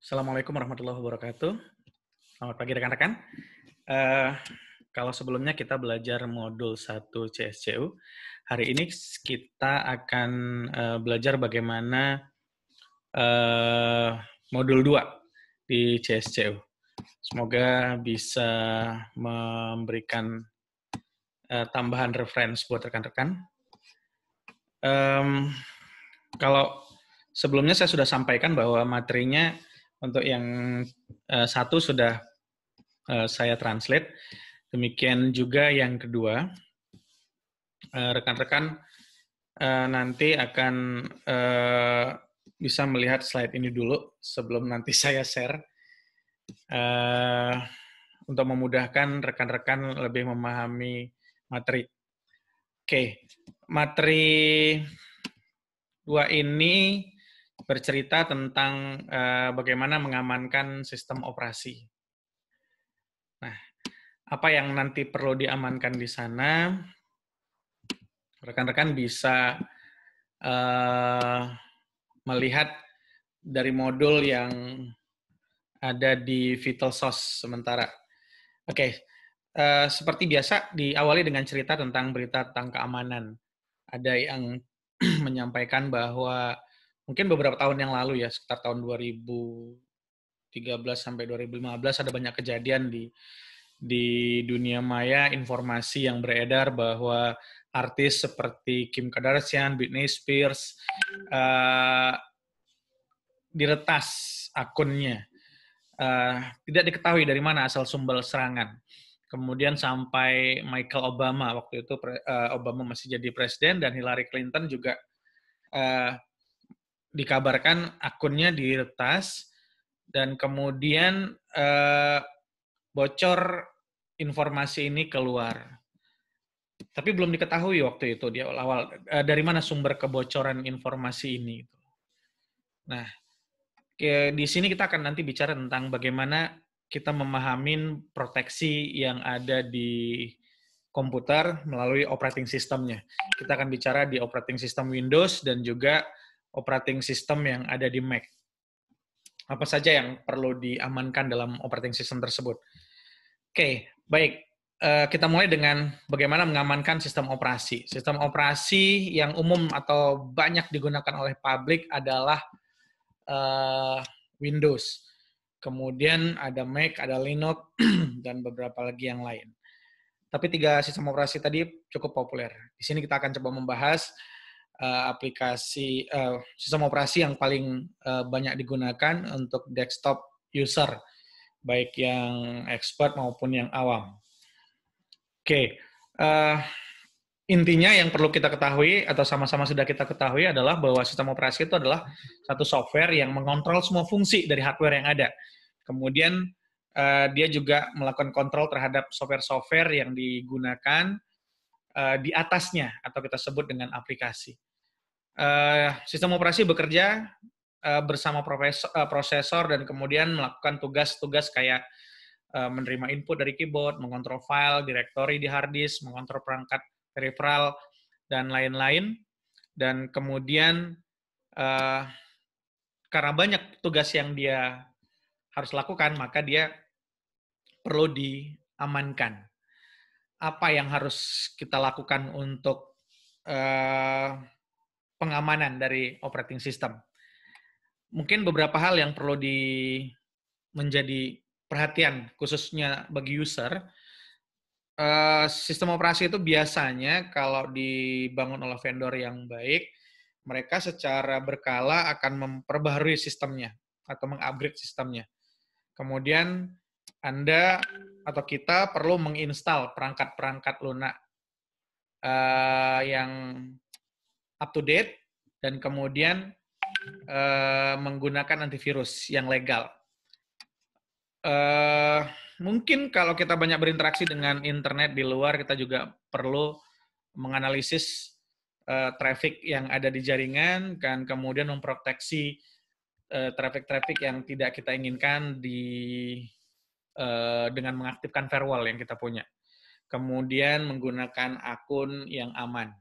Assalamualaikum warahmatullahi wabarakatuh. Selamat pagi rekan-rekan. Eh, Kalau sebelumnya kita belajar modul 1 CSCU, hari ini kita akan belajar bagaimana modul 2 di CSCU. Semoga bisa memberikan tambahan referensi buat rekan-rekan. Kalau sebelumnya saya sudah sampaikan bahwa materinya untuk yang satu sudah saya translate. Demikian juga yang kedua. Rekan-rekan nanti akan bisa melihat slide ini dulu sebelum nanti saya share untuk memudahkan rekan-rekan lebih memahami materi. Oke, materi 2 ini bercerita tentang bagaimana mengamankan sistem operasi. Nah, apa yang nanti perlu diamankan di sana, rekan-rekan bisa melihat dari modul yang ada di VitalSource sementara. Oke, seperti biasa diawali dengan cerita tentang berita tentang keamanan. Ada yang menyampaikan bahwa mungkin beberapa tahun yang lalu ya, sekitar tahun 2013 sampai 2015 ada banyak kejadian di dunia maya, informasi yang beredar bahwa artis seperti Kim Kardashian, Britney Spears diretas akunnya. Tidak diketahui dari mana asal sumber serangan. Kemudian sampai Michael Obama, waktu itu Obama masih jadi presiden, dan Hillary Clinton juga dikabarkan akunnya diretas, dan kemudian bocor informasi ini keluar. Tapi belum diketahui waktu itu di awal-awal dari mana sumber kebocoran informasi ini. Nah, di sini kita akan nanti bicara tentang bagaimana kita memahami proteksi yang ada di komputer melalui operating system-nya. Kita akan bicara di operating system Windows dan juga operating system yang ada di Mac. Apa saja yang perlu diamankan dalam operating system tersebut. Oke, baik. Kita mulai dengan bagaimana mengamankan sistem operasi. Sistem operasi yang umum atau banyak digunakan oleh publik adalah Windows. Kemudian ada Mac, ada Linux, dan beberapa lagi yang lain. Tapi 3 sistem operasi tadi cukup populer. Di sini kita akan coba membahas aplikasi sistem operasi yang paling banyak digunakan untuk desktop user, baik yang expert maupun yang awam. Oke, intinya yang perlu kita ketahui atau sama-sama sudah kita ketahui adalah bahwa sistem operasi itu adalah satu software yang mengontrol semua fungsi dari hardware yang ada. Kemudian dia juga melakukan kontrol terhadap software-software yang digunakan di atasnya atau kita sebut dengan aplikasi. Sistem operasi bekerja bersama prosesor dan kemudian melakukan tugas-tugas kayak menerima input dari keyboard, mengontrol file, directory di hard disk, mengontrol perangkat peripheral, dan lain-lain. Dan kemudian karena banyak tugas yang dia harus lakukan, maka dia perlu diamankan. Apa yang harus kita lakukan untuk pengamanan dari operating system? Mungkin beberapa hal yang perlu menjadi perhatian khususnya bagi user. Sistem operasi itu biasanya kalau dibangun oleh vendor yang baik, mereka secara berkala akan memperbaharui sistemnya atau mengupgrade sistemnya. Kemudian Anda atau kita perlu menginstal perangkat-perangkat lunak yang up to date dan kemudian menggunakan antivirus yang legal. Mungkin kalau kita banyak berinteraksi dengan internet di luar, kita juga perlu menganalisis traffic yang ada di jaringan dan kemudian memproteksi traffic-traffic yang tidak kita inginkan dengan mengaktifkan firewall yang kita punya. Kemudian menggunakan akun yang aman.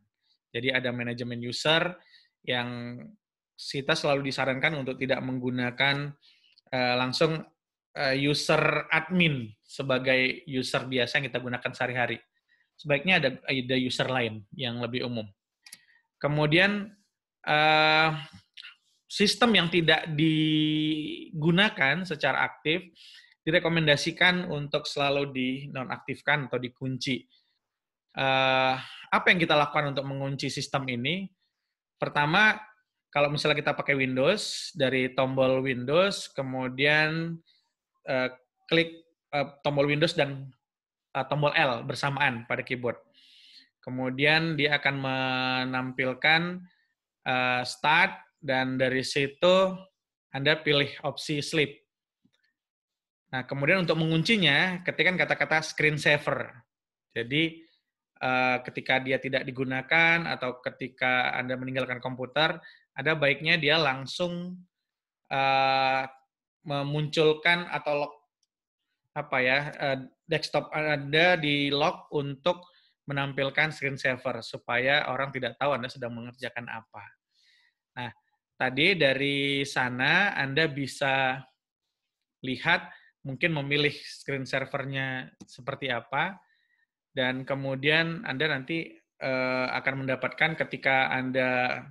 Jadi ada manajemen user yang kita selalu disarankan untuk tidak menggunakan langsung user admin sebagai user biasa yang kita gunakan sehari-hari. Sebaiknya ada user lain yang lebih umum. Kemudian sistem yang tidak digunakan secara aktif direkomendasikan untuk selalu dinonaktifkan atau dikunci. Apa yang kita lakukan untuk mengunci sistem ini? Pertama, kalau misalnya kita pakai Windows, dari tombol Windows, kemudian klik tombol Windows dan tombol L bersamaan pada keyboard. Kemudian dia akan menampilkan Start, dan dari situ Anda pilih opsi Sleep. Nah, kemudian untuk menguncinya, ketikkan kata-kata screensaver. Jadi, ketika dia tidak digunakan atau ketika Anda meninggalkan komputer, ada baiknya dia langsung memunculkan atau lock desktop Anda di lock untuk menampilkan screensaver supaya orang tidak tahu Anda sedang mengerjakan apa. Nah, tadi dari sana Anda bisa lihat, mungkin memilih screensaver-nya seperti apa, dan kemudian Anda nanti akan mendapatkan ketika Anda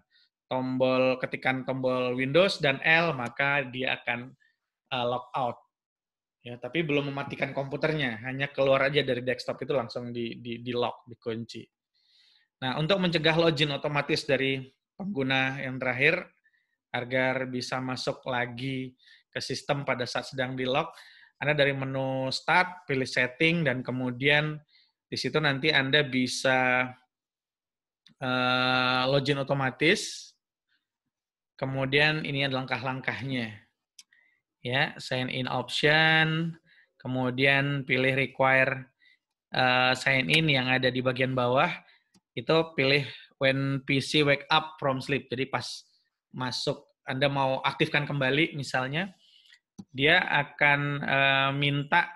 ketikkan tombol Windows dan L, maka dia akan log out. Ya, tapi belum mematikan komputernya, hanya keluar aja dari desktop itu langsung di lock, dikunci. Nah, untuk mencegah login otomatis dari pengguna yang terakhir, agar bisa masuk lagi ke sistem pada saat sedang di lock, Anda dari menu Start, pilih Setting, dan kemudian di situ nanti Anda bisa login otomatis. Kemudian ini adalah langkah-langkahnya. Ya, sign in option, kemudian pilih require sign in yang ada di bagian bawah, itu pilih when PC wake up from sleep. Jadi pas masuk, Anda mau aktifkan kembali misalnya, dia akan minta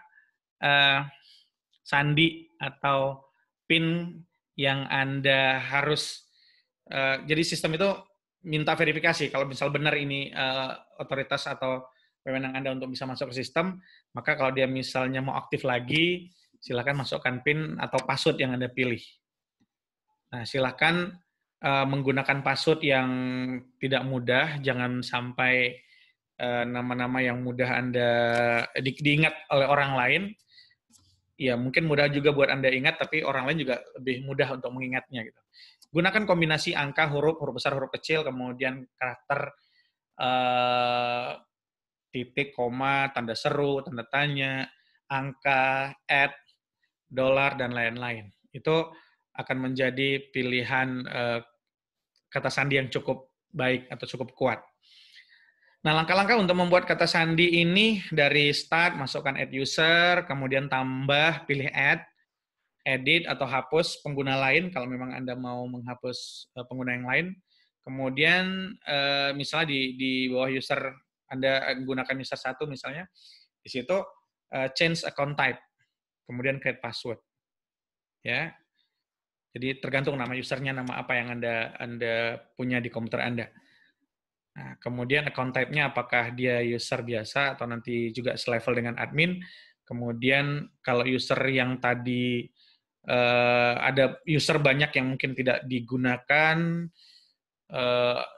sandi atau PIN yang Anda harus, jadi sistem itu minta verifikasi. Kalau misal benar ini otoritas atau wewenang Anda untuk bisa masuk ke sistem, maka kalau dia misalnya mau aktif lagi, silakan masukkan PIN atau password yang Anda pilih. Nah, silakan menggunakan password yang tidak mudah, jangan sampai nama-nama yang mudah Anda diingat oleh orang lain. Ya, mungkin mudah juga buat Anda ingat, tapi orang lain juga lebih mudah untuk mengingatnya. Gitu. Gunakan kombinasi angka, huruf besar, huruf kecil, kemudian karakter, titik, koma, tanda seru, tanda tanya, angka, $, dan lain-lain. Itu akan menjadi pilihan kata sandi yang cukup baik atau cukup kuat. Nah, langkah-langkah untuk membuat kata sandi ini dari Start, masukkan add user, kemudian tambah, pilih add, edit atau hapus pengguna lain kalau memang Anda mau menghapus pengguna yang lain. Kemudian misalnya di bawah user Anda gunakan user 1 misalnya, di situ change account type, kemudian create password. Ya. Jadi tergantung nama usernya, nama apa yang Anda punya di komputer Anda. Nah, kemudian account type-nya apakah dia user biasa atau nanti juga selevel dengan admin. Kemudian kalau user yang tadi ada user banyak yang mungkin tidak digunakan,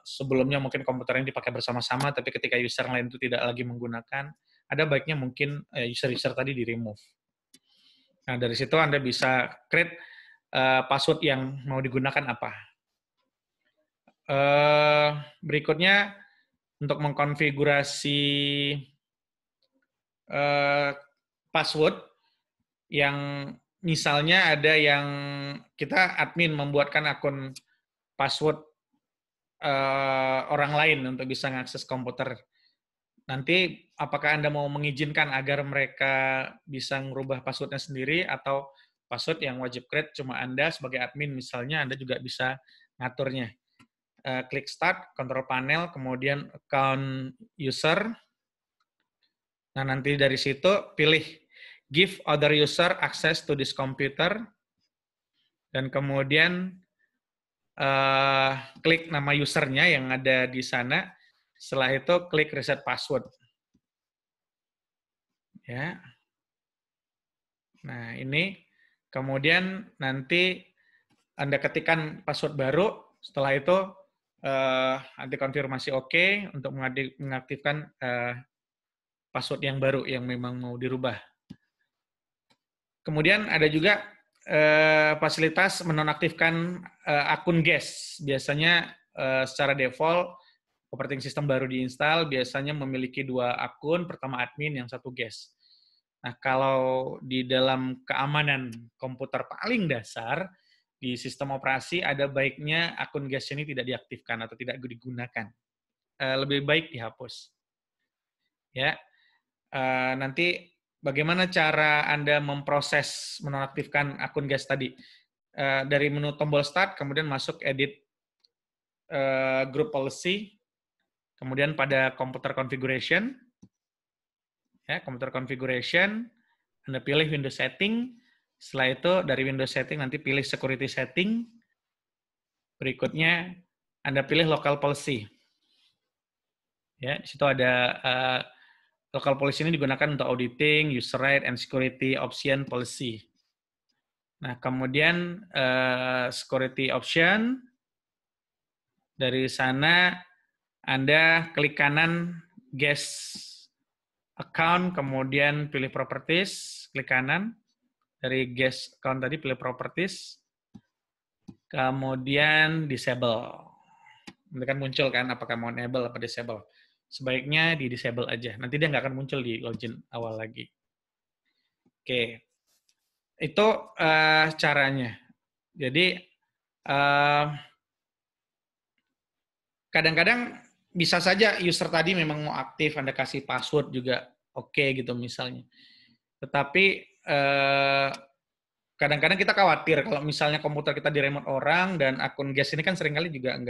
sebelumnya mungkin komputernya dipakai bersama-sama, tapi ketika user lain itu tidak lagi menggunakan, ada baiknya mungkin user-user tadi di-remove. Nah, dari situ Anda bisa create password yang mau digunakan apa. Berikutnya, untuk mengkonfigurasi password yang misalnya ada yang kita admin membuatkan akun password orang lain untuk bisa mengakses komputer. Nanti apakah Anda mau mengizinkan agar mereka bisa merubah passwordnya sendiri, atau password yang wajib create cuma Anda sebagai admin misalnya, Anda juga bisa ngaturnya. Klik Start, Control Panel, kemudian Account User. Nah, nanti dari situ pilih Give other user access to this computer, dan kemudian klik nama usernya yang ada di sana. Setelah itu klik Reset Password. Ya. Nah, ini kemudian nanti Anda ketikkan password baru, setelah itu nanti konfirmasi oke untuk mengaktifkan password yang baru yang memang mau dirubah. Kemudian ada juga fasilitas menonaktifkan akun guest. Biasanya secara default operating system baru diinstal biasanya memiliki 2 akun, pertama admin, yang satu guest. Nah, kalau di dalam keamanan komputer paling dasar di sistem operasi ada baiknya akun guest ini tidak diaktifkan atau tidak digunakan. Lebih baik dihapus. Ya. Nanti bagaimana cara Anda memproses menonaktifkan akun guest tadi? Dari menu tombol start, kemudian masuk edit group policy, kemudian pada computer configuration, ya, computer configuration, Anda pilih Windows setting, setelah itu dari Windows setting nanti pilih security setting, berikutnya Anda pilih local policy. Ya, di situ ada local policy ini digunakan untuk auditing, user right, and security option policy. Nah, kemudian security option, dari sana Anda klik kanan guest account, kemudian pilih properties, klik kanan, dari guest account tadi pilih properties, kemudian disable. Nanti kan muncul kan apakah mau enable atau disable. Sebaiknya di disable aja, nanti dia nggak akan muncul di login awal lagi. Oke, itu caranya. Jadi kadang-kadang bisa saja user tadi memang mau aktif, Anda kasih password juga oke gitu misalnya. Tetapi kadang-kadang kita khawatir kalau misalnya komputer kita di remote orang dan akun guest ini kan seringkali juga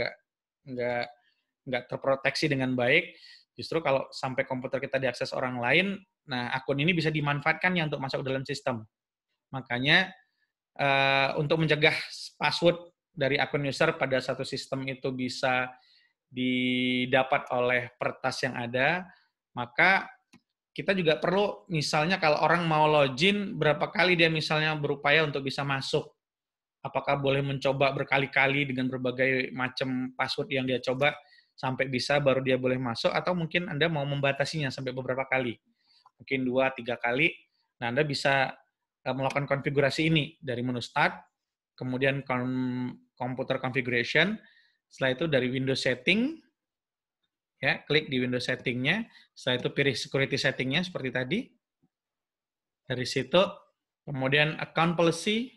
nggak terproteksi dengan baik. Justru kalau sampai komputer kita diakses orang lain, nah akun ini bisa dimanfaatkannya untuk masuk dalam sistem. Makanya untuk mencegah password dari akun user pada satu sistem itu bisa didapat oleh peretas yang ada, maka kita juga perlu misalnya kalau orang mau login, berapa kali dia misalnya berupaya untuk bisa masuk. Apakah boleh mencoba berkali-kali dengan berbagai macam password yang dia coba sampai bisa baru dia boleh masuk, atau mungkin Anda mau membatasinya sampai beberapa kali. Mungkin 2-3 kali. Nah, Anda bisa melakukan konfigurasi ini dari menu start, kemudian computer configuration, setelah itu dari Windows setting, ya, klik di Windows setting-nya, setelah itu pilih security setting-nya seperti tadi. Dari situ, kemudian account policy.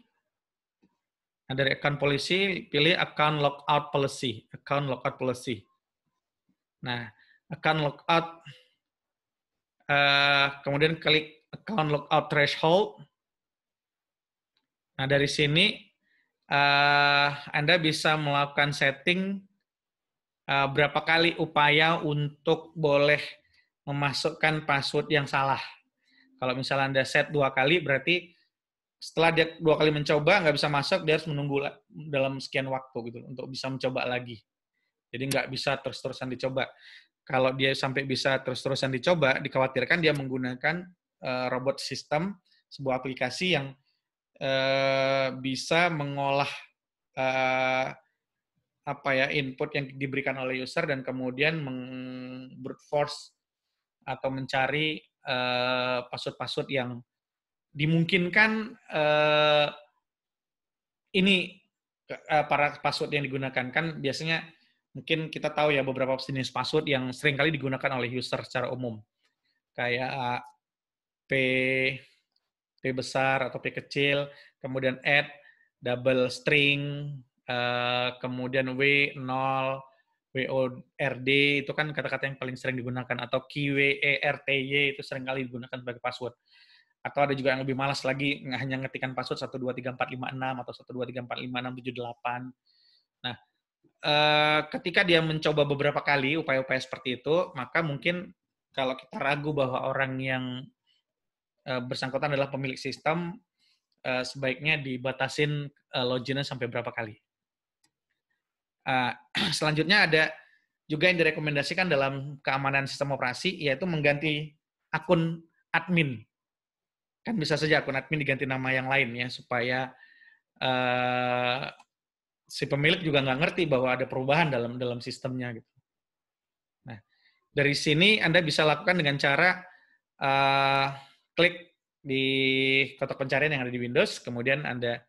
Nah, dari account policy, pilih account logout policy. Account logout policy. Nah, account logout, kemudian klik account logout threshold. Nah, dari sini, Anda bisa melakukan setting berapa kali upaya untuk boleh memasukkan password yang salah. Kalau misalnya Anda set 2 kali, berarti setelah dia 2 kali mencoba, nggak bisa masuk, dia harus menunggu dalam sekian waktu gitu untuk bisa mencoba lagi. Jadi nggak bisa terus-terusan dicoba. Kalau dia sampai bisa terus-terusan dicoba, dikhawatirkan dia menggunakan robot system, sebuah aplikasi yang bisa mengolah input yang diberikan oleh user dan kemudian brute force atau mencari password-password yang dimungkinkan ini para password yang digunakan. Kan biasanya mungkin kita tahu ya beberapa jenis password yang seringkali digunakan oleh user secara umum. Kayak P besar atau P kecil, kemudian add, double string, kemudian W0, WORD, itu kan kata-kata yang paling sering digunakan, atau QWERTY itu seringkali digunakan sebagai password. Atau ada juga yang lebih malas lagi, hanya ngetikkan password 123456 atau 12345678. Nah, ketika dia mencoba beberapa kali upaya-upaya seperti itu, maka mungkin kalau kita ragu bahwa orang yang bersangkutan adalah pemilik sistem, sebaiknya dibatasin loginnya sampai berapa kali. Selanjutnya ada juga yang direkomendasikan dalam keamanan sistem operasi, yaitu mengganti akun admin. Kan bisa saja akun admin diganti nama yang lain ya, supaya si pemilik juga nggak ngerti bahwa ada perubahan dalam sistemnya gitu. Nah, dari sini Anda bisa lakukan dengan cara klik di kotak pencarian yang ada di Windows, kemudian Anda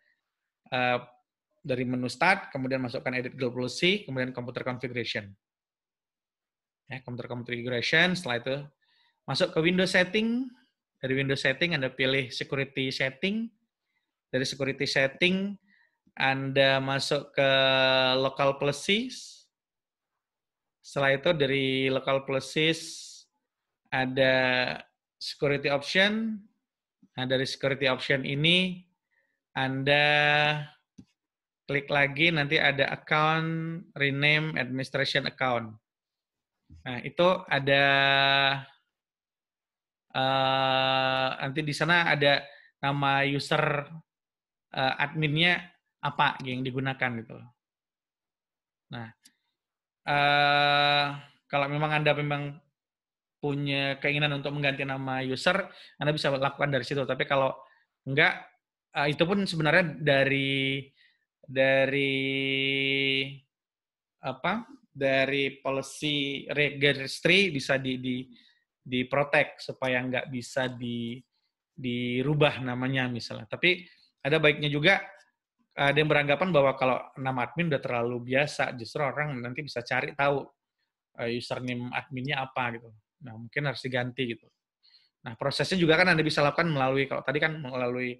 dari menu Start, kemudian masukkan Edit Global C, kemudian Computer Configuration. Ya, Computer Configuration, setelah itu masuk ke Windows Setting. Dari Windows Setting Anda pilih Security Setting. Dari Security Setting Anda masuk ke Local Places. Setelah itu dari Local Places ada Security Option. Nah, dari Security Option ini Anda klik lagi, nanti ada Account, Rename, Administration Account. Nah, itu ada nanti di sana ada nama user adminnya apa yang digunakan gitu. Nah, kalau memang Anda memang punya keinginan untuk mengganti nama user, Anda bisa lakukan dari situ. Tapi kalau enggak, itu pun sebenarnya dari policy registry bisa di protect supaya nggak bisa dirubah namanya misalnya. Tapi ada baiknya juga ada yang beranggapan bahwa kalau nama admin udah terlalu biasa, justru orang nanti bisa cari tahu username adminnya apa gitu. Nah, mungkin harus diganti gitu. Nah, prosesnya juga kan Anda bisa lakukan melalui, kalau tadi kan melalui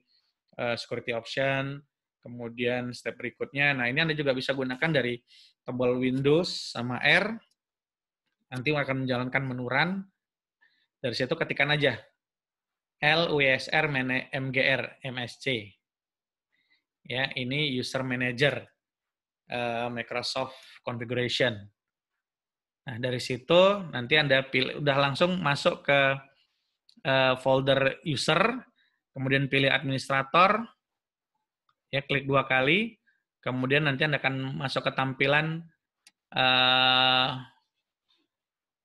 security option, kemudian step berikutnya. Nah, ini Anda juga bisa gunakan dari tombol Windows sama R. Nanti akan menjalankan menu run. Dari situ ketikkan aja LWSR MGR MSC. Ya, ini user manager Microsoft Configuration. Nah, dari situ nanti Anda pilih, udah langsung masuk ke folder user, kemudian pilih administrator, ya klik 2 kali, kemudian nanti Anda akan masuk ke tampilan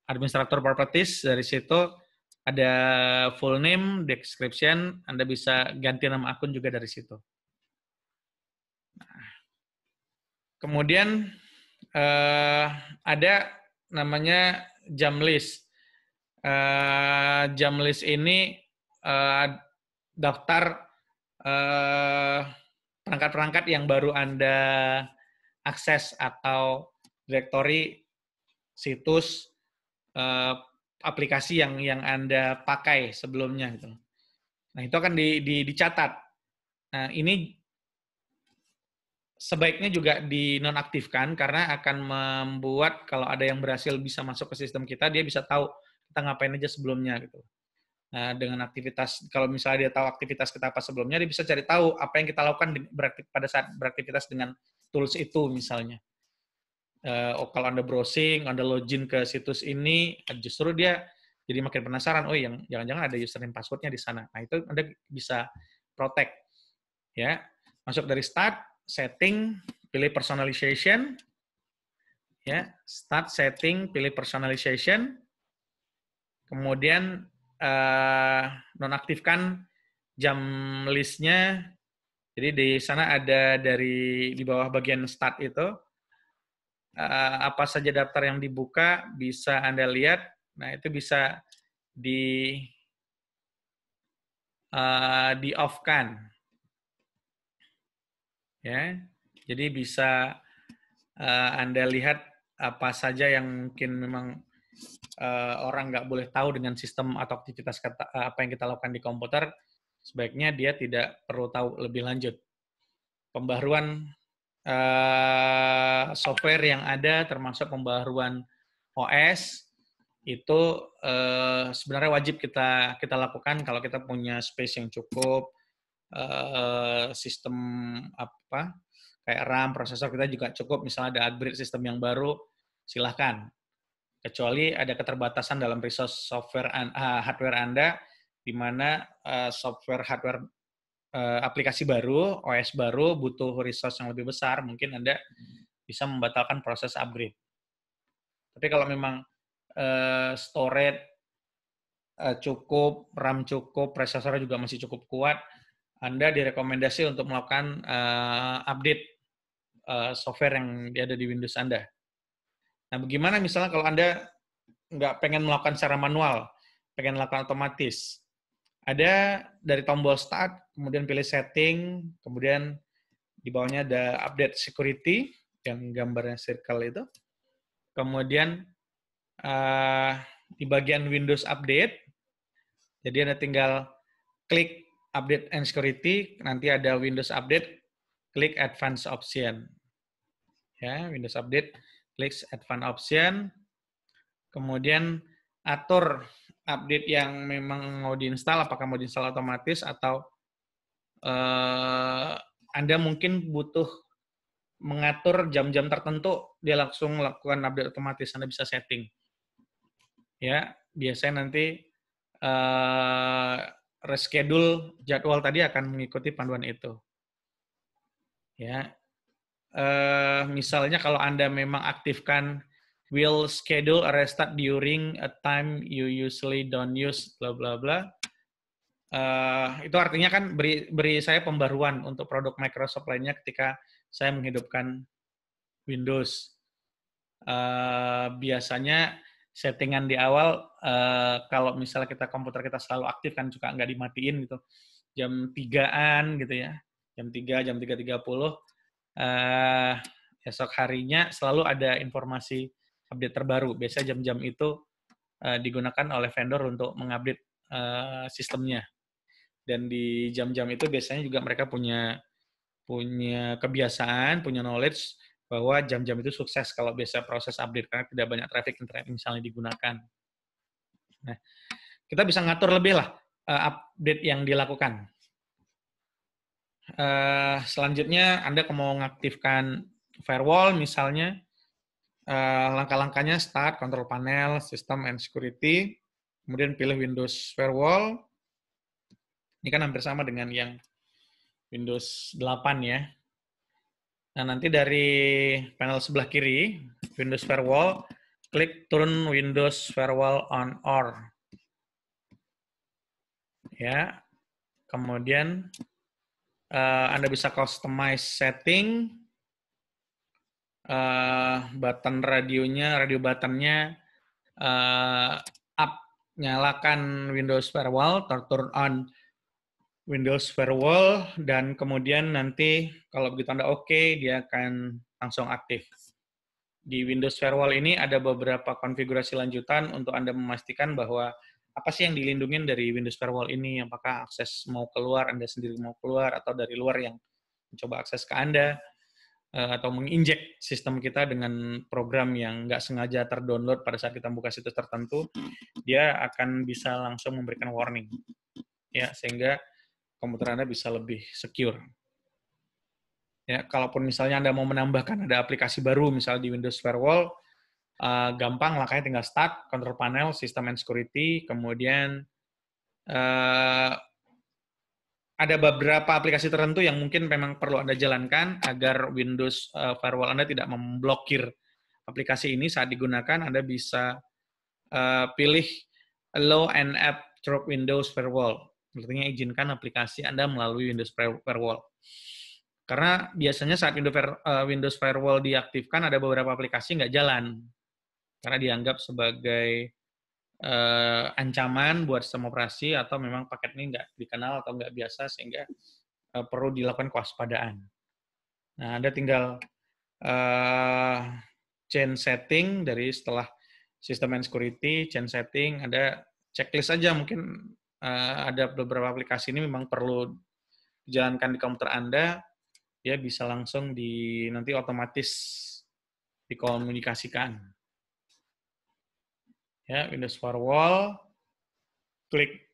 administrator properties. Dari situ ada full name, description, Anda bisa ganti nama akun juga dari situ. Nah, kemudian ada namanya jam list. Jam list ini daftar perangkat-perangkat yang baru Anda akses atau direktori situs aplikasi yang Anda pakai sebelumnya gitu. Nah, itu akan dicatat. Nah, ini sebaiknya juga dinonaktifkan karena akan membuat kalau ada yang berhasil bisa masuk ke sistem kita, dia bisa tahu kita ngapain aja sebelumnya gitu. Nah, dengan aktivitas, kalau misalnya dia tahu aktivitas kita apa sebelumnya, dia bisa cari tahu apa yang kita lakukan pada saat beraktivitas dengan tools itu misalnya. Kalau Anda browsing, Anda login ke situs ini, justru dia jadi makin penasaran, oh yang jangan-jangan ada username password-nya di sana. Nah, itu Anda bisa protect. Ya, masuk dari start, setting, pilih personalization. Ya, start setting, pilih personalization. Kemudian nonaktifkan jam listnya. Jadi di sana ada di bawah bagian start itu apa saja daftar yang dibuka bisa Anda lihat. Nah, itu bisa di off-kan. Ya. Jadi bisa Anda lihat apa saja yang mungkin memang orang nggak boleh tahu dengan sistem atau aktivitas apa yang kita lakukan di komputer, sebaiknya dia tidak perlu tahu lebih lanjut. Pembaruan software yang ada, termasuk pembaruan OS, itu sebenarnya wajib kita lakukan kalau kita punya space yang cukup, sistem apa kayak RAM, prosesor kita juga cukup, misalnya ada upgrade sistem yang baru, silahkan. Kecuali ada keterbatasan dalam resource software hardware Anda, di mana software hardware aplikasi baru, OS baru butuh resource yang lebih besar, mungkin Anda bisa membatalkan proses upgrade. Tapi kalau memang storage cukup, RAM cukup, prosesornya juga masih cukup kuat, Anda direkomendasi untuk melakukan update software yang ada di Windows Anda. Nah, bagaimana misalnya kalau Anda nggak pengen melakukan secara manual, pengen melakukan otomatis? Ada dari tombol Start, kemudian pilih Setting, kemudian di bawahnya ada Update Security, yang gambarnya circle itu. Kemudian di bagian Windows Update, jadi Anda tinggal klik Update and Security, nanti ada Windows Update, klik Advanced Option. Ya, Windows Update, klik Advanced Option, kemudian atur update yang memang mau diinstal, apakah mau diinstal otomatis atau Anda mungkin butuh mengatur jam-jam tertentu, dia langsung melakukan update otomatis, Anda bisa setting. Ya, biasanya nanti reschedule jadwal tadi akan mengikuti panduan itu. Ya, misalnya kalau Anda memang aktifkan will schedule a restart during a time you usually don't use, bla bla bla. Itu artinya kan beri saya pembaruan untuk produk Microsoft lainnya ketika saya menghidupkan Windows. Biasanya settingan di awal, kalau misalnya komputer kita selalu aktif kan juga nggak dimatiin gitu, jam 3-an gitu ya, jam 3:30, esok harinya selalu ada informasi update terbaru. Biasanya jam-jam itu digunakan oleh vendor untuk mengupdate sistemnya. Dan di jam-jam itu biasanya juga mereka punya kebiasaan, punya knowledge bahwa jam-jam itu sukses kalau biasa proses update karena tidak banyak traffic internet misalnya digunakan. Nah, kita bisa ngatur lebih lah update yang dilakukan. Selanjutnya Anda mau mengaktifkan firewall misalnya, langkah-langkahnya Start, Control Panel, System and Security, kemudian pilih Windows Firewall. Ini kan hampir sama dengan yang Windows 8 ya. Nah, nanti dari panel sebelah kiri, Windows Firewall, klik turn Windows Firewall on or. Ya. Kemudian Anda bisa customize setting, button radio buttonnya up, nyalakan Windows Firewall, turn on Windows Firewall, dan kemudian nanti kalau begitu Anda oke, dia akan langsung aktif. Di Windows Firewall ini ada beberapa konfigurasi lanjutan untuk Anda memastikan bahwa apa sih yang dilindungi dari Windows Firewall ini, apakah akses mau keluar, Anda sendiri mau keluar, atau dari luar yang mencoba akses ke Anda, atau menginjek sistem kita dengan program yang nggak sengaja terdownload pada saat kita buka situs tertentu, dia akan bisa langsung memberikan warning. Ya, sehingga komputer Anda bisa lebih secure. Ya, kalaupun misalnya Anda mau menambahkan ada aplikasi baru, misalnya di Windows Firewall, gampang, langkahnya tinggal Start, Control Panel, System and Security, kemudian ada beberapa aplikasi tertentu yang mungkin memang perlu Anda jalankan agar Windows Firewall Anda tidak memblokir aplikasi ini saat digunakan. Anda bisa pilih Allow an app through Windows Firewall. Artinya izinkan aplikasi Anda melalui Windows Firewall. Karena biasanya saat Windows Firewall diaktifkan, ada beberapa aplikasi nggak jalan. Karena dianggap sebagai ancaman buat sistem operasi, atau memang paket ini nggak dikenal atau nggak biasa, sehingga perlu dilakukan kewaspadaan. Nah, Anda tinggal change setting dari setelah System and Security, change setting, ada checklist aja, mungkin ada beberapa aplikasi ini memang perlu dijalankan di komputer Anda, dia bisa langsung nanti otomatis dikomunikasikan. Ya, Windows Firewall, klik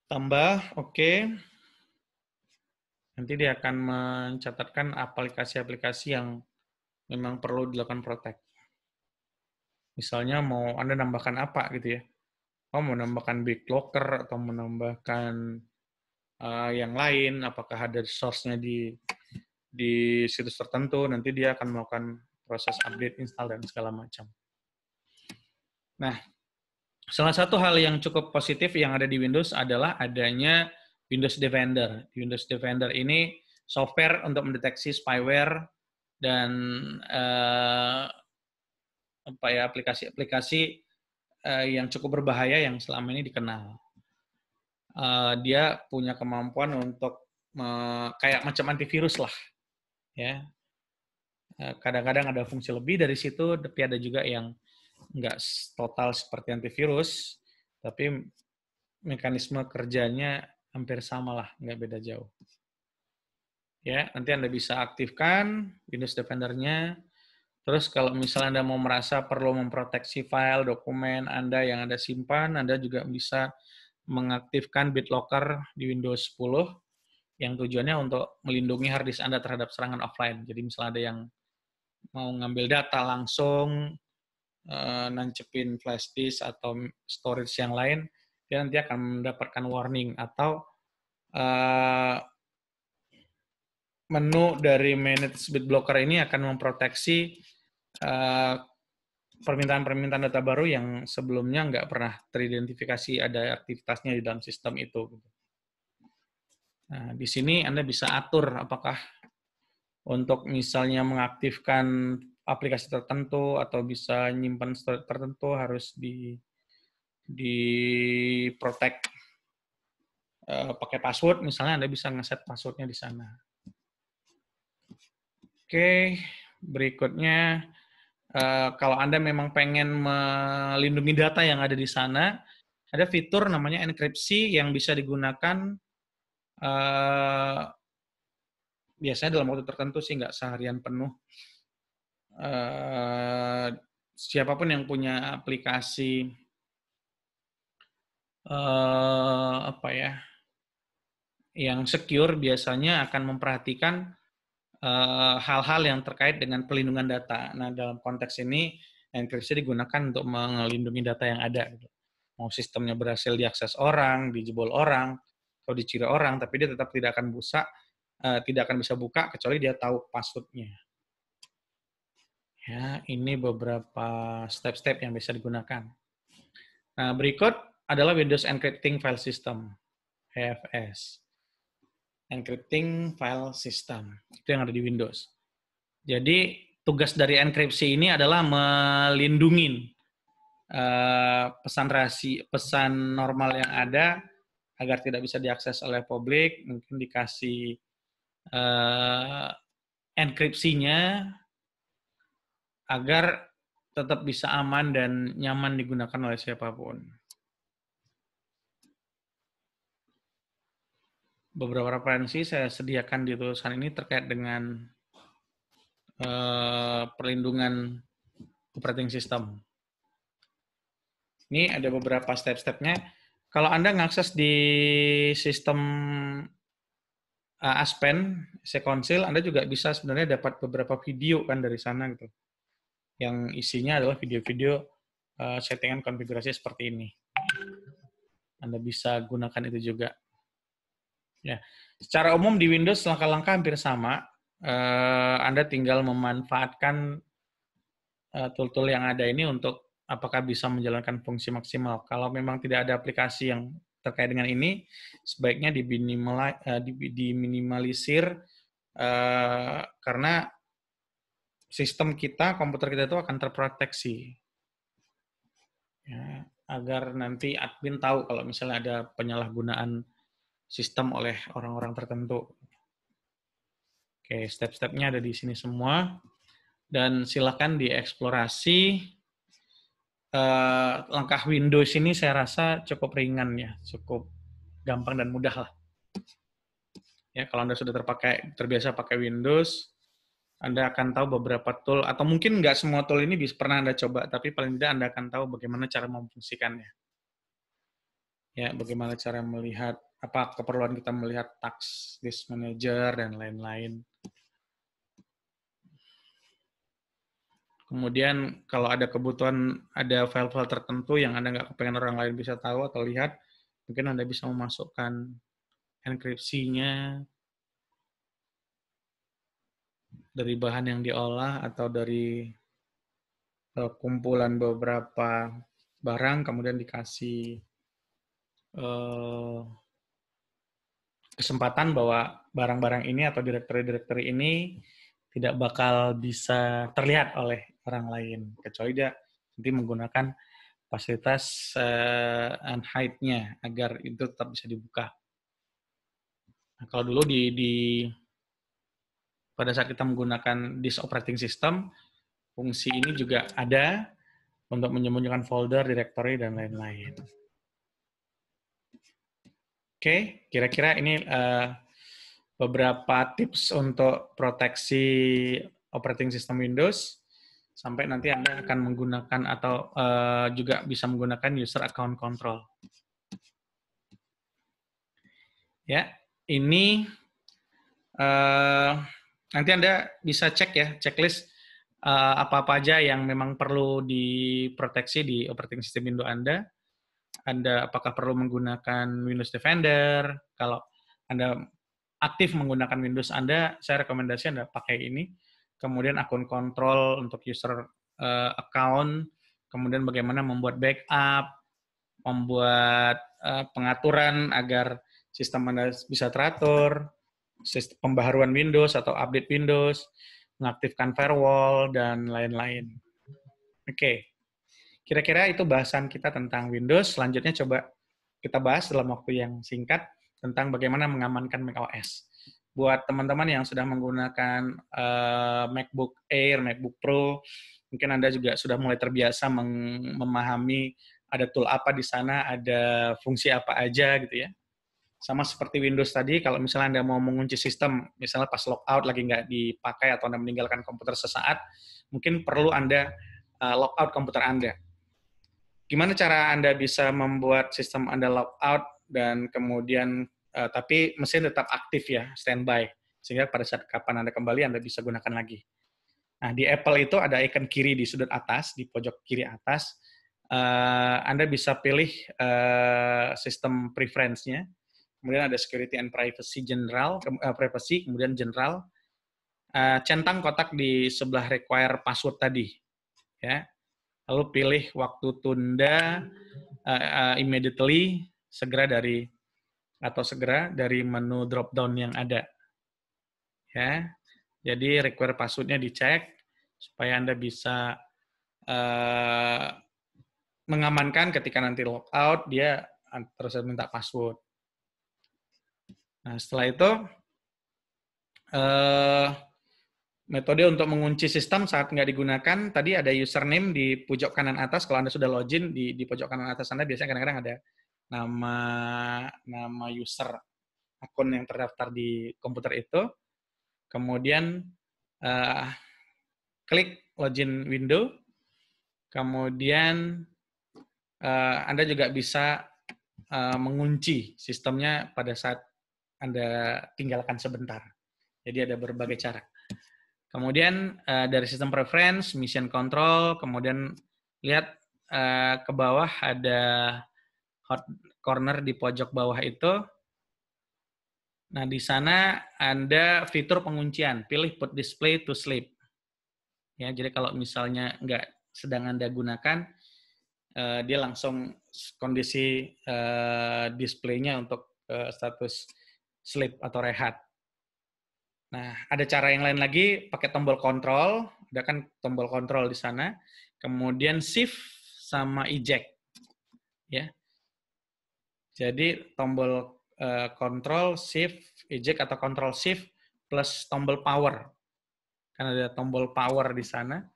tambah, oke. Nanti dia akan mencatatkan aplikasi-aplikasi yang memang perlu dilakukan protect. Misalnya mau Anda nambahkan apa gitu ya. Mau menambahkan BitLocker atau menambahkan yang lain, apakah ada source-nya di situs tertentu, nanti dia akan melakukan proses update, install, dan segala macam. Nah, Salah satu hal yang cukup positif yang ada di Windows adalah adanya Windows Defender. Windows Defender ini software untuk mendeteksi spyware dan aplikasi-aplikasi yang cukup berbahaya yang selama ini dikenal. Dia punya kemampuan untuk kayak macam antivirus lah, ya. Kadang-kadang ada fungsi lebih dari situ, tapi ada juga yang nggak total seperti antivirus, tapi mekanisme kerjanya hampir sama lah, nggak beda jauh. Ya, nanti Anda bisa aktifkan Windows Defender-nya. Terus kalau misalnya Anda mau merasa perlu memproteksi file, dokumen Anda yang Anda simpan, Anda juga bisa mengaktifkan BitLocker di Windows 10 yang tujuannya untuk melindungi hard disk Anda terhadap serangan offline. Jadi misalnya ada yang mau ngambil data langsung, nancepin flash disk atau storage yang lain, dia nanti akan mendapatkan warning atau menu dari Manage BitBlocker ini akan memproteksi permintaan-permintaan data baru yang sebelumnya nggak pernah teridentifikasi ada aktivitasnya di dalam sistem itu. Nah, di sini Anda bisa atur apakah untuk misalnya mengaktifkan aplikasi tertentu atau bisa nyimpan storage tertentu harus di protect pakai password, misalnya Anda bisa ngeset passwordnya di sana. Oke, berikutnya kalau Anda memang pengen melindungi data yang ada di sana, ada fitur namanya enkripsi yang bisa digunakan biasanya dalam waktu tertentu sih, nggak seharian penuh. Siapapun yang punya aplikasi yang secure biasanya akan memperhatikan hal-hal yang terkait dengan pelindungan data. Nah, dalam konteks ini enkripsi digunakan untuk melindungi data yang ada. Mau sistemnya berhasil diakses orang, dijebol orang, atau dicuri orang, tapi dia tetap tidak akan bisa buka kecuali dia tahu passwordnya. Ya, ini beberapa step-step yang bisa digunakan. Nah, berikut adalah Windows Encrypting File System, EFS. Encrypting File System, itu yang ada di Windows. Jadi, tugas dari enkripsi ini adalah melindungi pesan normal yang ada agar tidak bisa diakses oleh publik, mungkin dikasih enkripsinya agar tetap bisa aman dan nyaman digunakan oleh siapapun. Beberapa referensi saya sediakan di tulisan ini terkait dengan perlindungan operating system. Ini ada beberapa step-stepnya. Kalau Anda mengakses di sistem Aspen, Seconsil, Anda juga bisa sebenarnya dapat beberapa video kan dari sana gitu. Yang isinya adalah video-video settingan konfigurasi seperti ini. Anda bisa gunakan itu juga. Ya, secara umum di Windows langkah-langkah hampir sama. Anda tinggal memanfaatkan tool-tool yang ada ini untuk apakah bisa menjalankan fungsi maksimal. Kalau memang tidak ada aplikasi yang terkait dengan ini, sebaiknya diminimalisir karena sistem kita, komputer kita itu akan terproteksi. Ya, agar nanti admin tahu kalau misalnya ada penyalahgunaan sistem oleh orang-orang tertentu. Oke, step-stepnya ada di sini semua. Dan silakan dieksplorasi. Langkah Windows ini saya rasa cukup ringan ya, cukup gampang dan mudah lah. Ya, kalau Anda sudah terbiasa pakai Windows, Anda akan tahu beberapa tool, atau mungkin nggak semua tool ini pernah Anda coba, tapi paling tidak Anda akan tahu bagaimana cara memfungsikannya. Ya, bagaimana cara melihat, apa keperluan kita melihat task disk manager dan lain-lain. Kemudian kalau ada kebutuhan, ada file-file tertentu yang Anda nggak kepengen orang lain bisa tahu atau lihat, mungkin Anda bisa memasukkan enkripsinya dari bahan yang diolah atau dari kumpulan beberapa barang, kemudian dikasih kesempatan bahwa barang-barang ini atau direktori-direktori ini tidak bakal bisa terlihat oleh orang lain, kecuali dia nanti menggunakan fasilitas unhide-nya agar itu tetap bisa dibuka. Nah, kalau dulu pada saat kita menggunakan disk operating system, fungsi ini juga ada untuk menyembunyikan folder, directory, dan lain-lain. Oke, kira-kira ini beberapa tips untuk proteksi operating system Windows, sampai nanti Anda akan menggunakan atau juga bisa menggunakan user account control. Ya, ini nanti Anda bisa cek ya, checklist apa-apa aja yang memang perlu diproteksi di operating system Windows Anda. Anda apakah perlu menggunakan Windows Defender? Kalau Anda aktif menggunakan Windows Anda, saya rekomendasi Anda pakai ini. Kemudian akun kontrol untuk user account, kemudian bagaimana membuat backup, membuat pengaturan agar sistem Anda bisa teratur, sistem pembaharuan Windows atau update Windows, mengaktifkan firewall, dan lain-lain. Oke. Kira-kira itu bahasan kita tentang Windows. Selanjutnya coba kita bahas dalam waktu yang singkat tentang bagaimana mengamankan macOS. Buat teman-teman yang sudah menggunakan MacBook Air, MacBook Pro, mungkin Anda juga sudah mulai terbiasa memahami ada tool apa di sana, ada fungsi apa aja gitu ya. Sama seperti Windows tadi, kalau misalnya Anda mau mengunci sistem, misalnya pas logout lagi nggak dipakai atau Anda meninggalkan komputer sesaat, mungkin perlu Anda logout komputer Anda. Gimana cara Anda bisa membuat sistem Anda logout dan kemudian tapi mesin tetap aktif ya, standby, sehingga pada saat kapan Anda kembali Anda bisa gunakan lagi. Nah, di Apple itu ada icon kiri di sudut atas, di pojok kiri atas, Anda bisa pilih sistem preference-nya, kemudian ada security and privacy general, privacy, kemudian general, centang kotak di sebelah require password tadi, ya. Lalu pilih waktu tunda immediately, segera dari menu drop down yang ada. Ya. Jadi require password-nya dicek supaya Anda bisa mengamankan ketika nanti logout dia terus minta password. Nah, setelah itu metode untuk mengunci sistem saat nggak digunakan, tadi ada username di pojok kanan atas. Kalau Anda sudah login, di pojok kanan atas Anda biasanya kadang-kadang ada nama user akun yang terdaftar di komputer itu. Kemudian klik login window. Kemudian Anda juga bisa mengunci sistemnya pada saat Anda tinggalkan sebentar. Jadi ada berbagai cara. Kemudian dari sistem preference, mission control, kemudian lihat ke bawah ada hot corner di pojok bawah itu. Nah, di sana Anda fitur penguncian, pilih put display to sleep. Ya, jadi kalau misalnya nggak sedang Anda gunakan, dia langsung kondisi display-nya untuk status sleep atau rehat. Nah, ada cara yang lain lagi, pakai tombol kontrol, ada kan tombol kontrol di sana, kemudian shift sama eject, ya. Jadi tombol kontrol, shift, eject atau kontrol shift plus tombol power, kan ada tombol power di sana.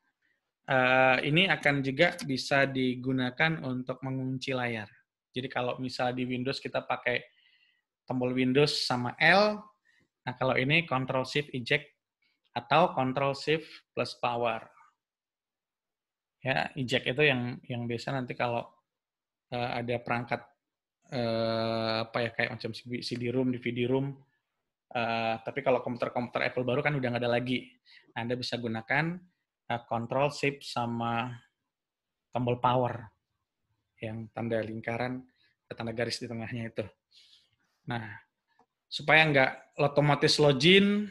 Ini akan juga bisa digunakan untuk mengunci layar. Jadi kalau misalnya di Windows kita pakai tombol Windows sama L, nah kalau ini Control Shift Eject atau Control Shift plus Power. Ya, eject itu yang biasa nanti kalau ada perangkat apa ya kayak macam CD-ROM, DVD-ROM. Tapi kalau komputer-komputer Apple baru kan udah nggak ada lagi. Nah, Anda bisa gunakan Control Shift sama tombol Power yang tanda lingkaran, tanda garis di tengahnya itu. Nah, supaya nggak otomatis login,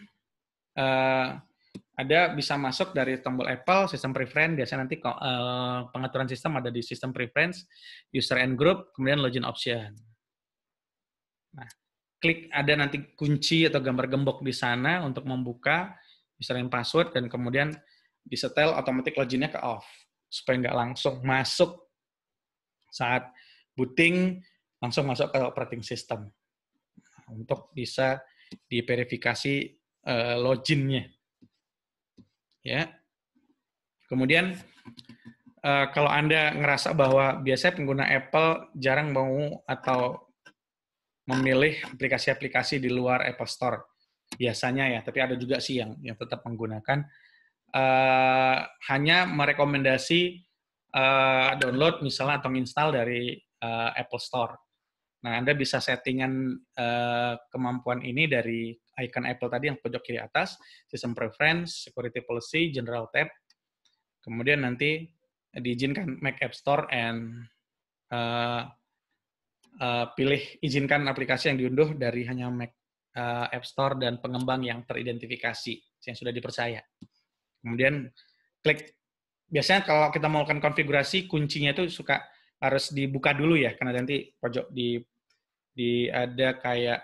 ada bisa masuk dari tombol Apple, sistem preference, biasanya nanti pengaturan sistem ada di sistem preference, user and group, kemudian login option. Nah, klik ada nanti kunci atau gambar gembok di sana untuk membuka user and password, dan kemudian disetel otomatis loginnya ke off, supaya nggak langsung masuk saat booting, langsung masuk ke operating system. Untuk bisa diverifikasi loginnya. Ya. Kemudian kalau Anda ngerasa bahwa biasanya pengguna Apple jarang mau atau memilih aplikasi-aplikasi di luar Apple Store, biasanya ya, tapi ada juga sih yang tetap menggunakan, hanya merekomendasi download misalnya atau install dari Apple Store. Nah, Anda bisa settingan kemampuan ini dari icon Apple tadi yang pojok kiri atas, System Preference, Security Policy, General Tab, kemudian nanti diizinkan Mac App Store, and pilih izinkan aplikasi yang diunduh dari hanya Mac App Store dan pengembang yang teridentifikasi, yang sudah dipercaya. Kemudian klik, biasanya kalau kita mau melakukan konfigurasi, kuncinya itu suka harus dibuka dulu ya, karena nanti pojok di ada kayak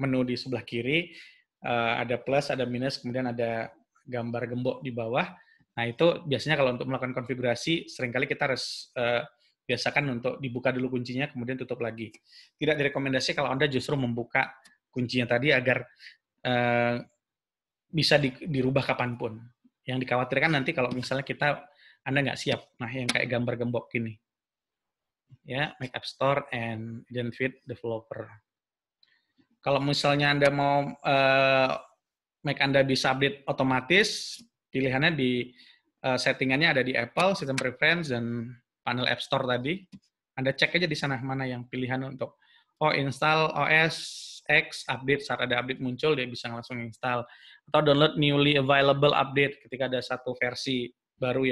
menu di sebelah kiri, ada plus, ada minus, kemudian ada gambar gembok di bawah. Nah, itu biasanya kalau untuk melakukan konfigurasi, seringkali kita harus biasakan untuk dibuka dulu kuncinya, kemudian tutup lagi. Tidak direkomendasi kalau Anda justru membuka kuncinya tadi agar bisa dirubah kapanpun. Yang dikhawatirkan nanti kalau misalnya Anda nggak siap. Nah, yang kayak gambar gembok gini. Ya, Mac App Store and Identify Developer. Kalau misalnya Anda mau Mac Anda bisa update otomatis, pilihannya di settingannya ada di Apple, System Preference, dan panel App Store tadi. Anda cek aja di sana mana yang pilihan untuk install OS X update, saat ada update muncul dia bisa langsung install, atau download newly available update ketika ada satu versi baru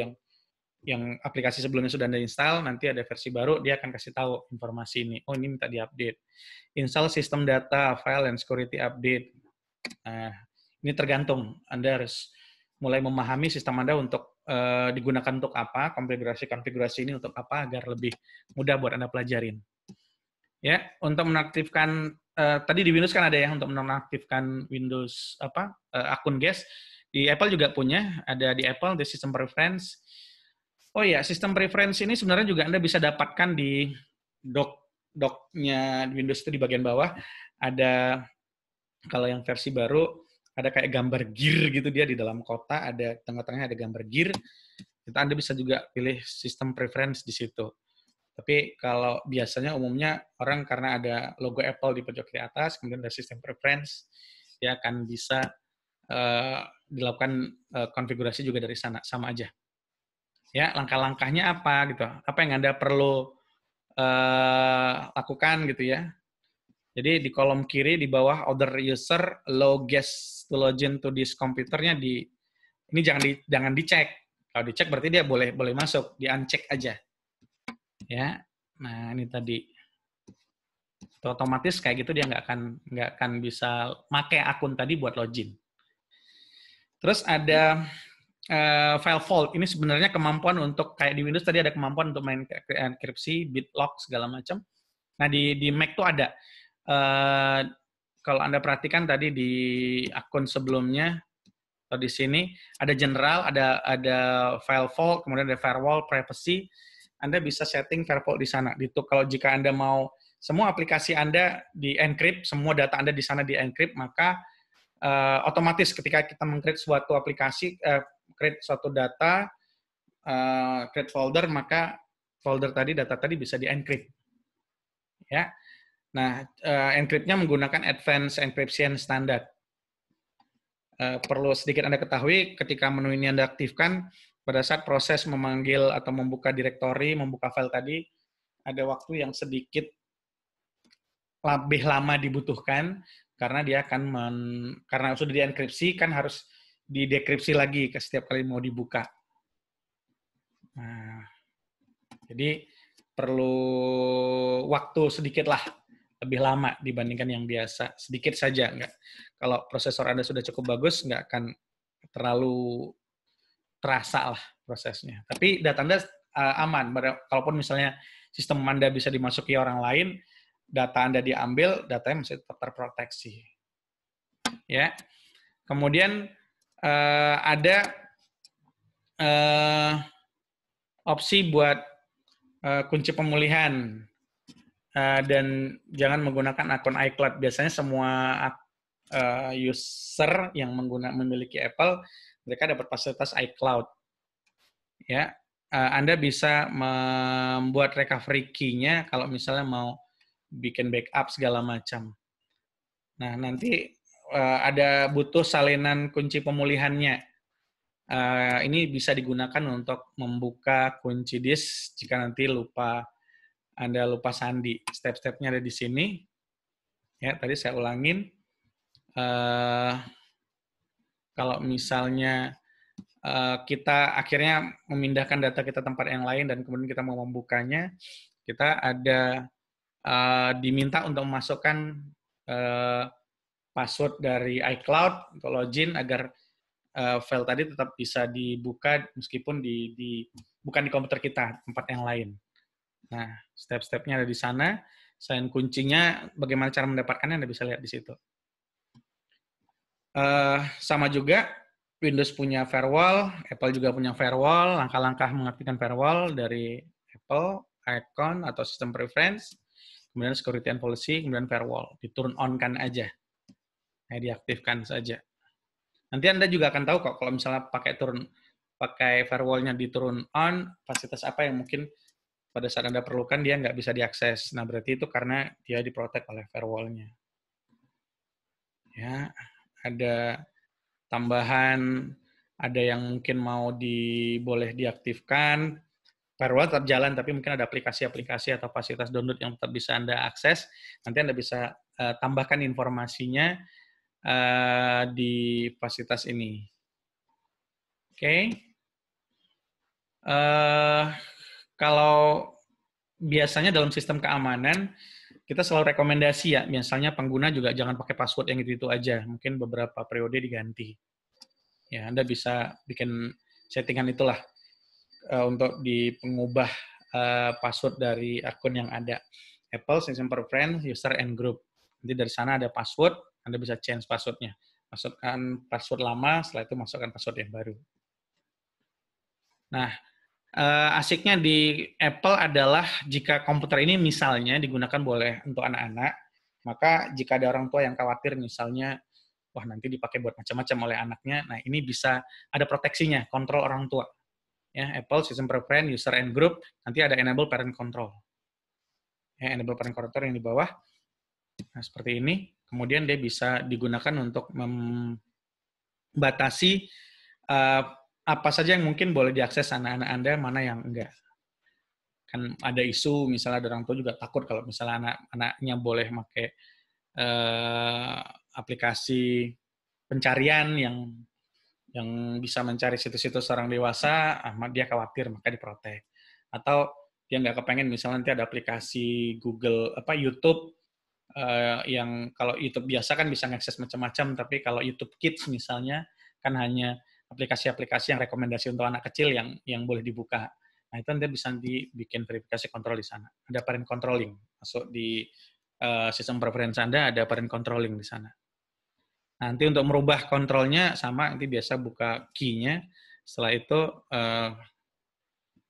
yang aplikasi sebelumnya sudah Anda install, nanti ada versi baru, dia akan kasih tahu informasi ini. Oh, ini minta diupdate. Install sistem data, file, and security update. Nah, ini tergantung. Anda harus mulai memahami sistem Anda untuk digunakan untuk apa, konfigurasi ini untuk apa, agar lebih mudah buat Anda pelajarin. Ya, untuk menaktifkan, tadi di Windows kan ada ya, untuk menonaktifkan Windows akun guest. Di Apple juga punya, ada di Apple, di System Preference. Oh ya, sistem preference ini sebenarnya juga Anda bisa dapatkan di dock-nya Windows itu di bagian bawah. Ada, kalau yang versi baru, ada kayak gambar gear gitu, dia di dalam kotak, ada tengah-tengahnya ada gambar gear. Itu Anda bisa juga pilih sistem preference di situ. Tapi kalau biasanya umumnya orang karena ada logo Apple di pojok kiri atas, kemudian ada sistem preference, dia akan bisa dilakukan konfigurasi juga dari sana, sama aja. Ya, langkah-langkahnya apa gitu, apa yang Anda perlu lakukan gitu ya. Jadi di kolom kiri di bawah other user allow guest to login to this computernya, ini jangan dicek. Kalau dicek berarti dia boleh masuk, di uncheck aja. Ya. Nah, ini tadi. Otomatis kayak gitu dia nggak akan bisa pakai akun tadi buat login. Terus ada file vault, ini sebenarnya kemampuan untuk, kayak di Windows tadi ada kemampuan untuk main enkripsi, bitlock, segala macam. Nah, di Mac tuh ada. Kalau Anda perhatikan tadi di akun sebelumnya, atau di sini, ada general, ada file vault, kemudian ada firewall, privacy. Anda bisa setting firewall di sana. Kalau jika Anda mau semua aplikasi Anda di-encrypt, semua data Anda di sana di-encrypt, maka otomatis ketika kita meng-create suatu aplikasi, create suatu data, create folder, maka folder tadi, data tadi bisa di-encrypt. Ya. Nah, encrypt-nya menggunakan Advanced Encryption Standard. Perlu sedikit Anda ketahui, ketika menu ini Anda aktifkan, pada saat proses memanggil atau membuka direktori, membuka file tadi, ada waktu yang sedikit lebih lama dibutuhkan, karena dia akan karena sudah dienkripsi, kan harus didekripsi lagi ke setiap kali mau dibuka. Nah, jadi perlu waktu sedikit lah, lebih lama dibandingkan yang biasa, sedikit saja. Nggak, kalau prosesor Anda sudah cukup bagus, nggak akan terlalu terasa lah prosesnya. Tapi data Anda aman. Kalaupun misalnya sistem Anda bisa dimasuki orang lain, data Anda diambil, datanya masih tetap terproteksi. Ya. Kemudian ada opsi buat kunci pemulihan. Dan jangan menggunakan akun iCloud. Biasanya semua user yang memiliki Apple, mereka dapat fasilitas iCloud. Ya, Anda bisa membuat recovery key-nya kalau misalnya mau bikin backup segala macam. Nah, nanti ada butuh salinan kunci pemulihannya. Ini bisa digunakan untuk membuka kunci disk jika nanti Anda lupa sandi. Step-stepnya ada di sini. Ya, tadi saya ulangin. Kalau misalnya kita akhirnya memindahkan data kita tempat yang lain dan kemudian kita mau membukanya, kita ada diminta untuk memasukkan password dari iCloud untuk login agar file tadi tetap bisa dibuka meskipun bukan di komputer kita, tempat yang lain. Nah, step-stepnya ada di sana. Selain kuncinya, bagaimana cara mendapatkannya Anda bisa lihat di situ. Sama juga, Windows punya firewall, Apple juga punya firewall, langkah-langkah mengaktifkan firewall dari Apple, icon atau sistem preference, kemudian security and policy, kemudian firewall. Di-turn on-kan aja. Diaktifkan saja. Nanti Anda juga akan tahu kok kalau misalnya pakai firewall-nya di-turn on, fasilitas apa yang mungkin pada saat Anda perlukan dia nggak bisa diakses. Nah, berarti itu karena dia diprotek oleh firewall-nya. Ya, ada tambahan, ada yang mungkin mau boleh diaktifkan, firewall tetap jalan, tapi mungkin ada aplikasi-aplikasi atau fasilitas download yang tetap bisa Anda akses. Nanti Anda bisa tambahkan informasinya di fasilitas ini. Oke. Kalau biasanya dalam sistem keamanan, kita selalu rekomendasi ya, misalnya pengguna juga jangan pakai password yang itu aja. Mungkin beberapa periode diganti. Ya, Anda bisa bikin settingan itulah untuk mengubah password dari akun yang ada. Apple, System Preference, User and Group. Nanti dari sana ada password, Anda bisa change passwordnya. Masukkan password lama, setelah itu masukkan password yang baru. Nah, asiknya di Apple adalah jika komputer ini misalnya digunakan boleh untuk anak-anak, maka jika ada orang tua yang khawatir misalnya, wah nanti dipakai buat macam-macam oleh anaknya, nah ini bisa ada proteksinya, kontrol orang tua. Ya, Apple, System Preference, User and Group, nanti ada Enable Parent Control. Ya, Enable Parent Control yang di bawah, nah seperti ini, kemudian dia bisa digunakan untuk membatasi apa saja yang mungkin boleh diakses anak-anak Anda, mana yang enggak. Kan ada isu, misalnya ada orang tua juga takut kalau misalnya anak-anaknya boleh pakai aplikasi pencarian yang bisa mencari situs-situs orang dewasa, dia khawatir, maka diprotek. Atau dia nggak kepengen misalnya nanti ada aplikasi Google, YouTube, yang kalau YouTube biasa kan bisa ngakses macam-macam, tapi kalau YouTube Kids misalnya, kan hanya aplikasi-aplikasi yang rekomendasi untuk anak kecil yang boleh dibuka. Nah, itu Anda bisa dibikin verifikasi kontrol di sana. Ada parent controlling. Masuk di sistem preference Anda, ada parent controlling di sana. Nanti untuk merubah kontrolnya, sama, nanti biasa buka key-nya. Setelah itu,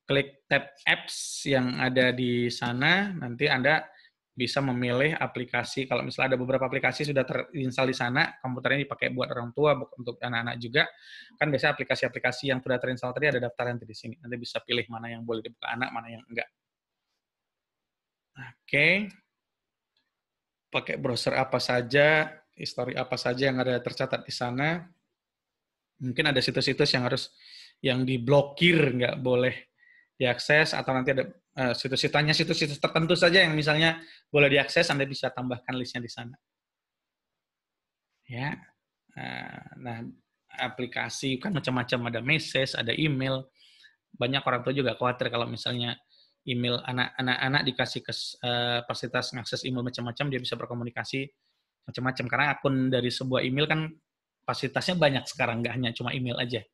klik tab apps yang ada di sana, nanti Anda bisa memilih aplikasi. Kalau misalnya ada beberapa aplikasi sudah terinstall di sana, komputernya dipakai buat orang tua, untuk anak-anak juga, kan biasanya aplikasi-aplikasi yang sudah terinstall tadi ada daftaran di sini. Nanti bisa pilih mana yang boleh dibuka anak, mana yang enggak. Oke. Pakai browser apa saja, histori apa saja yang ada tercatat di sana. Mungkin ada situs-situs yang diblokir, nggak boleh diakses, atau nanti ada situs-situs tertentu saja yang misalnya boleh diakses, Anda bisa tambahkan listnya di sana. Ya, nah aplikasi kan macam-macam, ada message, ada email. Banyak orang tua juga khawatir kalau misalnya email anak-anak dikasih ke fasilitas mengakses email macam-macam, dia bisa berkomunikasi macam-macam. Karena akun dari sebuah email kan fasilitasnya banyak sekarang, nggak hanya cuma email aja.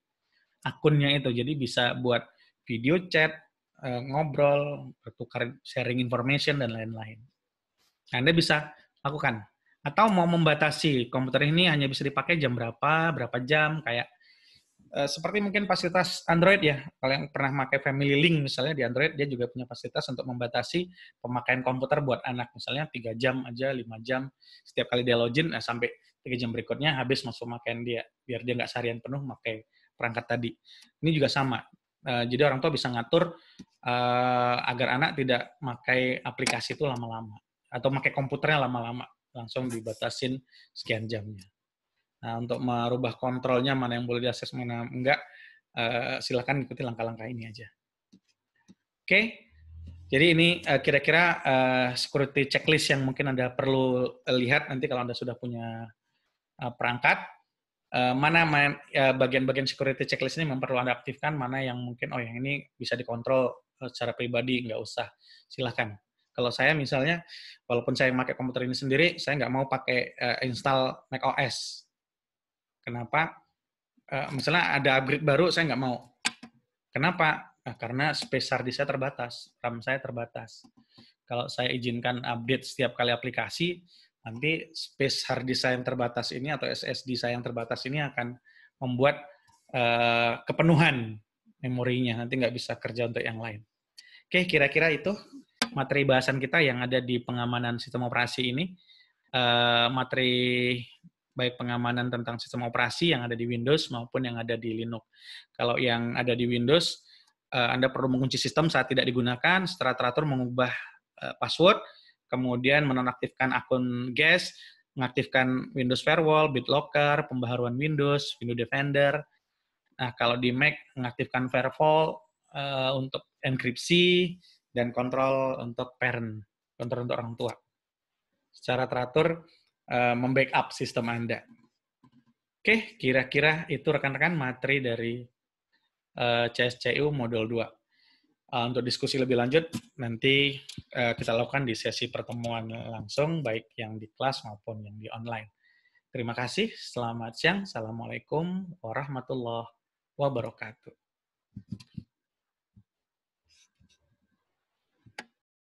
Akunnya itu, jadi bisa buat video chat, ngobrol, bertukar sharing information, dan lain-lain. Anda bisa lakukan. Atau mau membatasi, komputer ini hanya bisa dipakai jam berapa jam, kayak seperti mungkin fasilitas Android ya. Kalau yang pernah pakai Family Link misalnya di Android, dia juga punya fasilitas untuk membatasi pemakaian komputer buat anak. Misalnya 3 jam aja, 5 jam. Setiap kali dia login, sampai 3 jam berikutnya habis masuk pemakaian dia. Biar dia nggak seharian penuh pakai perangkat tadi. Ini juga sama. Jadi orang tua bisa ngatur agar anak tidak pakai aplikasi itu lama-lama. Atau pakai komputernya lama-lama. Langsung dibatasin sekian jamnya. Nah, untuk merubah kontrolnya mana yang boleh diakses, mana enggak, silakan ikuti langkah-langkah ini aja. Oke, jadi ini kira-kira security checklist yang mungkin Anda perlu lihat nanti kalau Anda sudah punya perangkat. Mana bagian-bagian security checklist ini perlu Anda aktifkan, mana yang mungkin, yang ini bisa dikontrol secara pribadi, nggak usah. Silahkan. Kalau saya misalnya, walaupun saya pakai komputer ini sendiri, saya nggak mau pakai install macOS. Kenapa? Misalnya ada upgrade baru, saya nggak mau. Kenapa? Karena space hard disk saya terbatas, RAM saya terbatas. Kalau saya izinkan update setiap kali aplikasi, nanti space hard disk saya yang terbatas ini atau SSD saya yang terbatas ini akan membuat kepenuhan memorinya, nanti nggak bisa kerja untuk yang lain. Oke, kira-kira itu materi bahasan kita yang ada di pengamanan sistem operasi ini. Materi baik pengamanan tentang sistem operasi yang ada di Windows maupun yang ada di Linux. Kalau yang ada di Windows, Anda perlu mengunci sistem saat tidak digunakan, secara teratur mengubah password, kemudian menonaktifkan akun guest, mengaktifkan Windows Firewall, BitLocker, pembaharuan Windows, Windows Defender. Nah, kalau di Mac, mengaktifkan Firewall untuk enkripsi, dan kontrol untuk parent, kontrol untuk orang tua. Secara teratur, membackup sistem Anda. Oke, kira-kira itu rekan-rekan materi dari CSCU Modul 2. Untuk diskusi lebih lanjut, nanti kita lakukan di sesi pertemuan langsung, baik yang di kelas maupun yang di online. Terima kasih, selamat siang. Assalamualaikum warahmatullahi wabarakatuh.